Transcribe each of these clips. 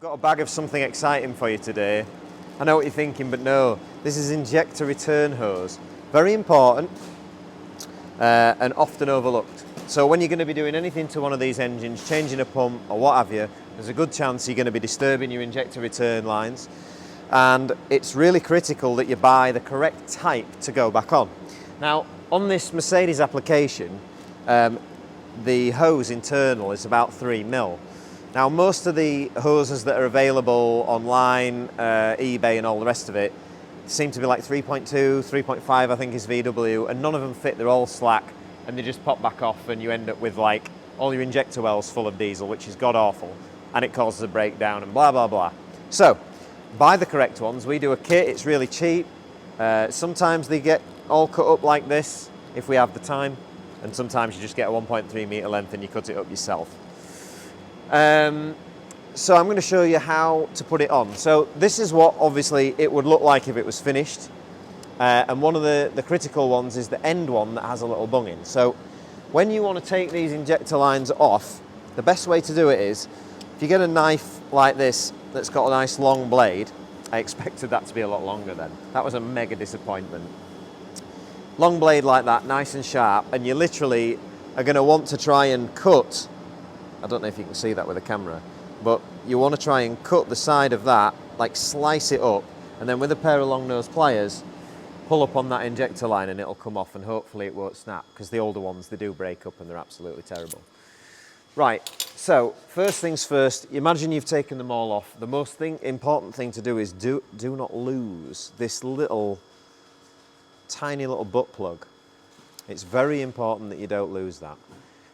I've got a bag of something exciting for you today. I know what you're thinking, but no, this is injector return hose. Very important and often overlooked. So when you're going to be doing anything to one of these engines, changing a pump or what have you, there's a good chance you're going to be disturbing your injector return lines. And it's really critical that you buy the correct type to go back on. Now, on this Mercedes application, the hose internal is about 3 mil. Now, most of the hoses that are available online, eBay and all the rest of it, seem to be like 3.2, 3.5 I think is VW, and none of them fit. They're all slack and they just pop back off, and you end up with like all your injector wells full of diesel, which is god awful, and it causes a breakdown and blah blah blah. So buy the correct ones. We do a kit, it's really cheap. Sometimes they get all cut up like this if we have the time, and sometimes you just get a 1.3 meter length and you cut it up yourself. So I'm going to show you how to put it on. So this is what obviously it would look like if it was finished. And one of the critical ones is the end one that has a little bung in. So when you want to take these injector lines off, the best way to do it is, if you get a knife like this that's got a nice long blade, I expected that to be a lot longer then. That was a mega disappointment. Long blade like that, nice and sharp, and you literally are going to want to try and cut, I don't know if you can see that with a camera, but you want to try and cut the side of that, like slice it up, and then with a pair of long nose pliers, pull up on that injector line and it'll come off, and hopefully it won't snap, because the older ones, they do break up and they're absolutely terrible. Right, so first things first, imagine you've taken them all off. The most important thing to do is do not lose this tiny little butt plug. It's very important that you don't lose that,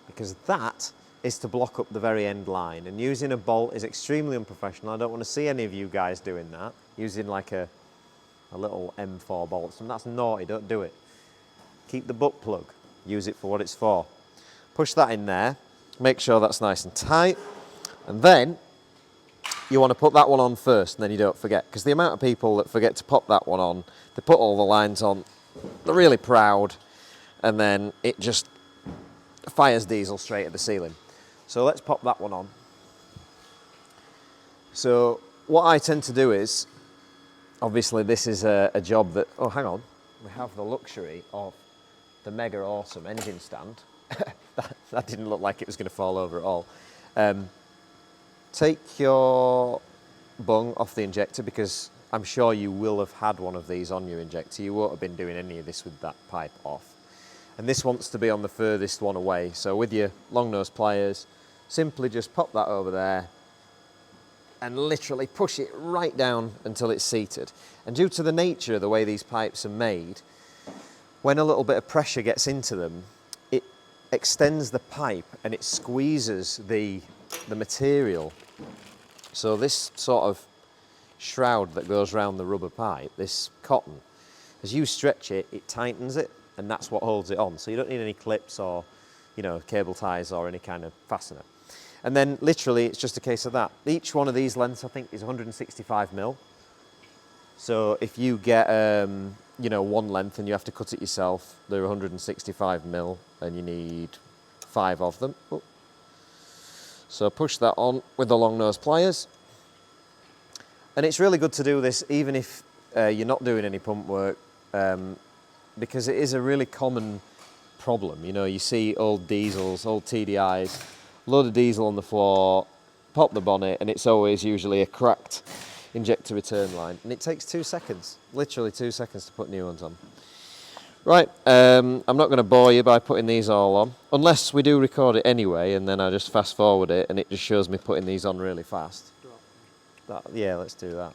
because that is to block up the very end line, and using a bolt is extremely unprofessional. I don't want to see any of you guys doing that, using like a little M4 bolt. And that's naughty, don't do it. Keep the butt plug, use it for what it's for. Push that in there, make sure that's nice and tight, and then you want to put that one on first, and then you don't forget, because the amount of people that forget to pop that one on, they put all the lines on, they're really proud, and then it just fires diesel straight at the ceiling. So let's pop that one on. So what I tend to do is, obviously this is a job that, oh hang on, we have the luxury of the mega awesome engine stand. that didn't look like it was going to fall over at all. Take your bung off the injector, because I'm sure you will have had one of these on your injector. You won't have been doing any of this with that pipe off. And this wants to be on the furthest one away. So with your long nose pliers, simply just pop that over there and literally push it right down until it's seated. And due to the nature of the way these pipes are made, when a little bit of pressure gets into them, it extends the pipe and it squeezes the material. So this sort of shroud that goes around the rubber pipe, this cotton, as you stretch it, it tightens it, and that's what holds it on. So you don't need any clips or, you know, cable ties or any kind of fastener. And then literally it's just a case of that. Each one of these lengths I think is 165 mil. So if you get you know, one length and you have to cut it yourself, they're 165 mil and you need 5 of them. Oh. So push that on with the long nose pliers. And it's really good to do this even if you're not doing any pump work, because it is a really common problem. You know, you see old diesels, old TDIs, load of diesel on the floor, pop the bonnet, and it's always usually a cracked injector return line. And it takes 2 seconds, literally 2 seconds to put new ones on. Right, I'm not going to bore you by putting these all on, unless we do record it anyway, and then I just fast forward it and it just shows me putting these on really fast. Yeah, let's do that.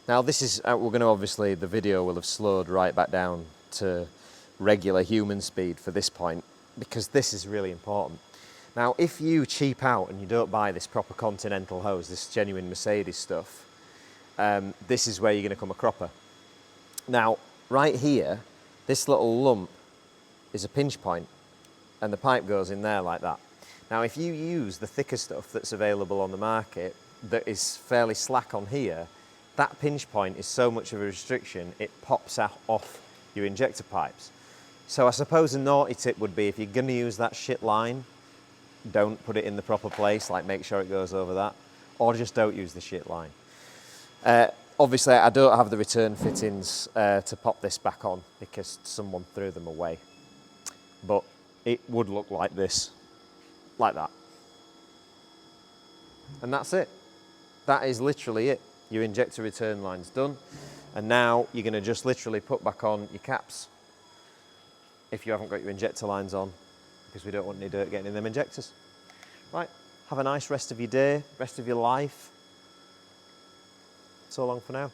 Now this is, we're going to obviously, the video will have slowed right back down to regular human speed for this point, because this is really important. Now, if you cheap out and you don't buy this proper Continental hose, this genuine Mercedes stuff, this is where you're going to come a cropper. Now, right here, this little lump is a pinch point, and the pipe goes in there like that. Now, if you use the thicker stuff that's available on the market that is fairly slack on here, that pinch point is so much of a restriction, it pops off your injector pipes. So I suppose a naughty tip would be, if you're going to use that shit line, don't put it in the proper place, like make sure it goes over that, or just don't use the shit line. Obviously, I don't have the return fittings to pop this back on because someone threw them away. But it would look like this, like that. And that's it. That is literally it. Your injector return line's done. And now you're going to just literally put back on your caps if you haven't got your injector lines on, because we don't want any dirt getting in them injectors. Right, have a nice rest of your day, rest of your life. So long for now.